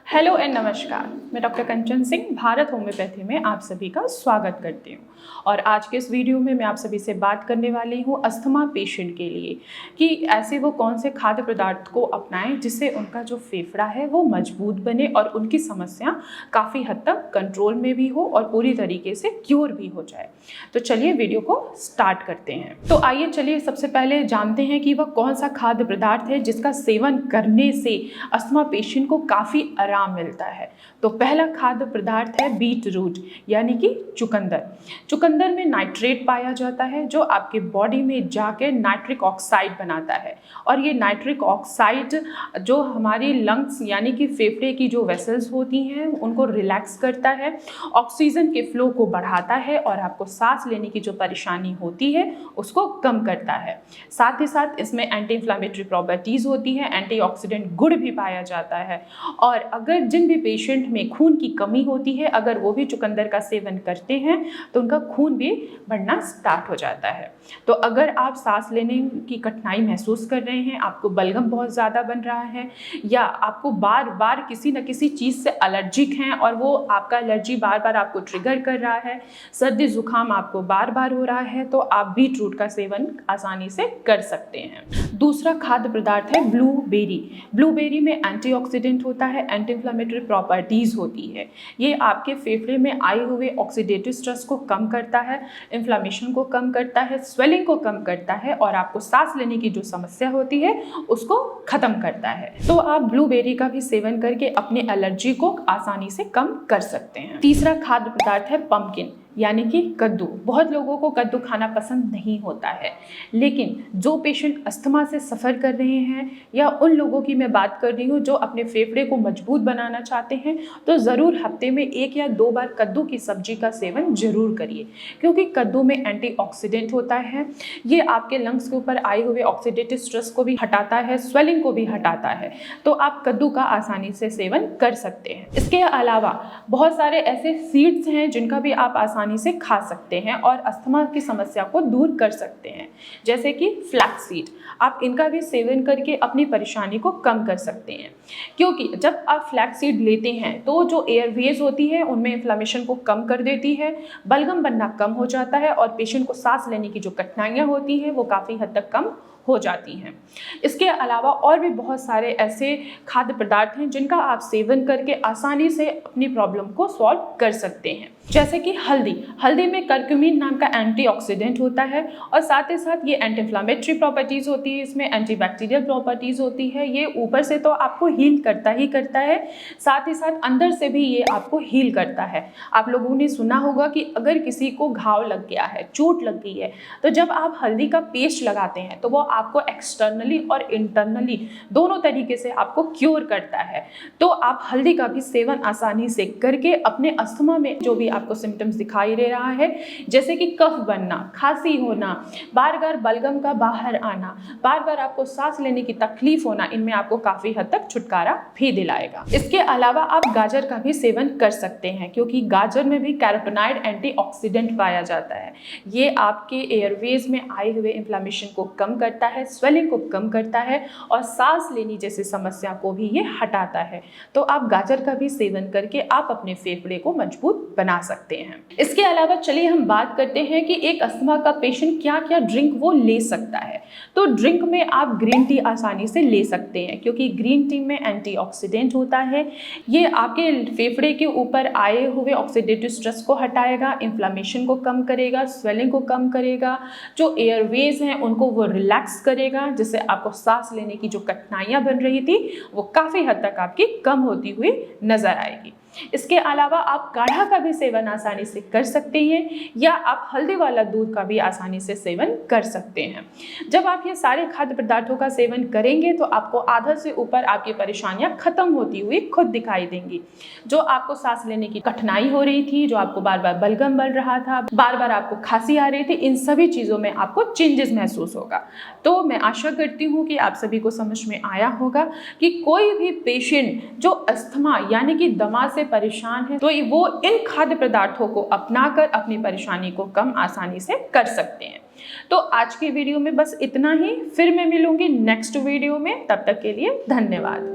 Hello and नमस्कार। मैं doctor कंचन Singh Bharat homeopathy में आप सभी का स्वागत करती हूँ। और आज के इस वीडियो में मैं आप सभी से बात करने वाली हूँ अस्थमा पेशेंट के लिए कि ऐसे वो कौन से खाद्य पदार्थ को अपनाएं जिससे उनका जो फेफड़ा है वो मजबूत बने और उनकी समस्या काफ़ी हद तक कंट्रोल में भी हो और पूरी तरीके से क्योर भी हो जाए। तो चलिए वीडियो को स्टार्ट करते हैं। तो आइए चलिए सबसे पहले जानते हैं कि वह कौन सा खाद्य पदार्थ है जिसका सेवन करने से अस्थमा पेशेंट को काफ़ी आराम मिलता है। तो पहला खाद्य पदार्थ है बीट रूट यानी कि चुकंदर। चुकंदर में नाइट्रेट पाया जाता है जो आपके बॉडी में जाकर नाइट्रिक ऑक्साइड बनाता है और ये नाइट्रिक ऑक्साइड जो हमारी लंग्स यानी कि फेफड़े की जो वेसल्स होती हैं उनको रिलैक्स करता है, ऑक्सीजन के फ्लो को बढ़ाता है और आपको सांस लेने की जो परेशानी होती है उसको कम करता है। साथ ही साथ इसमें एंटी इन्फ्लामेटरी प्रॉपर्टीज़ होती है, एंटीऑक्सीडेंट गुण भी पाया जाता है। और अगर जिन भी पेशेंट में खून की कमी होती है अगर वो भी चुकंदर का सेवन करते हैं तो उनका खून भी बढ़ना स्टार्ट हो जाता है। तो अगर आप सांस लेने की कठिनाई महसूस कर रहे हैं, आपको बलगम बहुत ज़्यादा बन रहा है या आपको बार बार किसी न किसी चीज़ से एलर्जिक हैं और वो आपका एलर्जी बार बार आपको ट्रिगर कर रहा है, सर्दी जुकाम आपको बार बार हो रहा है, तो आप बीट रूट का सेवन आसानी से कर सकते हैं। दूसरा खाद्य पदार्थ है ब्लूबेरी। ब्लूबेरी में एंटीऑक्सीडेंट होता है, एंटी इन्फ्लामेटरी प्रॉपर्टीज़ होती है। ये आपके फेफड़े में आए हुए ऑक्सीडेटिव स्ट्रेस को कम करता है, इन्फ्लामेशन को कम करता है, स्वेलिंग को कम करता है और आपको सांस लेने की जो समस्या होती है उसको खत्म करता है। तो आप ब्लूबेरी का भी सेवन करके अपने एलर्जी को आसानी से कम कर सकते हैं। तीसरा खाद्य पदार्थ है पंपकिन यानी कि कद्दू। बहुत लोगों को कद्दू खाना पसंद नहीं होता है, लेकिन जो पेशेंट अस्थमा से सफ़र कर रहे हैं या उन लोगों की मैं बात कर रही हूँ जो अपने फेफड़े को मजबूत बनाना चाहते हैं तो ज़रूर हफ्ते में 1 या 2 बार कद्दू की सब्जी का सेवन ज़रूर करिए, क्योंकि कद्दू में एंटीऑक्सीडेंट होता है। ये आपके लंग्स के ऊपर आए हुए ऑक्सीडेटिव स्ट्रेस को भी हटाता है, स्वेलिंग को भी हटाता है। तो आप कद्दू का आसानी से सेवन कर सकते हैं। इसके अलावा बहुत सारे ऐसे सीड्स हैं जिनका भी आप आसानी से खा सकते हैं और अस्थमा की समस्या को दूर कर सकते हैं, जैसे कि फ्लैक्स सीड। आप इनका भी सेवन करके अपनी परेशानी को कम कर सकते हैं, क्योंकि जब आप फ्लैक्स सीड लेते हैं तो जो एयरवेज होती है उनमें इन्फ्लामेशन को कम कर देती है, बलगम बनना कम हो जाता है और पेशेंट को सांस लेने की जो कठिनाइयाँ होती हैं वो काफ़ी हद तक कम हो जाती हैं। इसके अलावा और भी बहुत सारे ऐसे खाद्य पदार्थ हैं जिनका आप सेवन करके आसानी से अपनी प्रॉब्लम को सॉल्व कर सकते हैं, जैसे कि हल्दी। हल्दी में करक्यूमिन नाम का एंटीऑक्सीडेंट होता है और साथ ही साथ ये एंटी इन्फ्लामेटरी प्रॉपर्टीज़ होती है, इसमें एंटीबैक्टीरियल प्रॉपर्टीज़ होती है। ये ऊपर से तो आपको हील करता ही करता है, साथ ही साथ अंदर से भी ये आपको हील करता है। आप लोगों ने सुना होगा कि अगर किसी को घाव लग गया है, चोट लग गई है, तो जब आप हल्दी का पेस्ट लगाते हैं तो वो आपको एक्सटर्नली और इंटरनली दोनों तरीके से आपको क्योर करता है। तो आप हल्दी का भी सेवन आसानी से करके अपने अस्थमा में जो भी आपको सिम्टम्स दिखाई दे रहा है, जैसे कि कफ बनना, खांसी होना, बार बार बलगम का बाहर आना, बार बार आपको सांस लेने की तकलीफ होना, इनमें आपको काफ़ी हद तक छुटकारा भी दिलाएगा। इसके अलावा आप गाजर का भी सेवन कर सकते हैं, क्योंकि गाजर में भी कैरोटीनॉइड एंटीऑक्सीडेंट पाया जाता है। ये आपके एयरवेज में आए हुए इन्फ्लामेशन को कम करता है, स्वेलिंग को कम करता है और सांस लेने जैसी समस्या को भी ये हटाता है। तो आप गाजर का भी सेवन करके आप अपने फेफड़े को मजबूत बना सकते हैं। इसके अलावा चलिए हम बात करते हैं कि एक अस्थमा का पेशेंट क्या क्या ड्रिंक वो ले सकता है। तो ड्रिंक में आप ग्रीन टी आसानी से ले सकते हैं, क्योंकि ग्रीन टी में एंटीऑक्सीडेंट होता है। ये आपके फेफड़े के ऊपर आए हुए ऑक्सीडेटिव स्ट्रेस को हटाएगा, इन्फ्लामेशन को कम करेगा, स्वेलिंग को कम करेगा, जो एयरवेज हैं उनको वो रिलैक्स करेगा, जिससे आपको सांस लेने की जो कठिनाइयाँ बन रही थी वो काफ़ी हद तक आपकी कम होती हुई नजर आएगी। इसके अलावा आप काढ़ा का भी सेवन आसानी से कर सकते हैं या आप हल्दी वाला दूध का भी आसानी से सेवन कर सकते हैं। जब आप ये सारे खाद्य पदार्थों का सेवन करेंगे तो आपको आधा से ऊपर आपकी परेशानियां खत्म होती हुई खुद दिखाई देंगी। जो आपको सांस लेने की कठिनाई हो रही थी, जो आपको बार बार बलगम बन रहा था, बार बार आपको खांसी आ रही थी, इन सभी चीज़ों में आपको चेंजेस महसूस होगा। तो मैं आशा करती हूँ कि आप सभी को समझ में आया होगा कि कोई भी पेशेंट जो अस्थमा यानी कि दमा से परेशान है तो वो इन खाद्य पदार्थों को अपनाकर अपनी परेशानी को कम आसानी से कर सकते हैं। तो आज की वीडियो में बस इतना ही, फिर मैं मिलूंगी नेक्स्ट वीडियो में। तब तक के लिए धन्यवाद।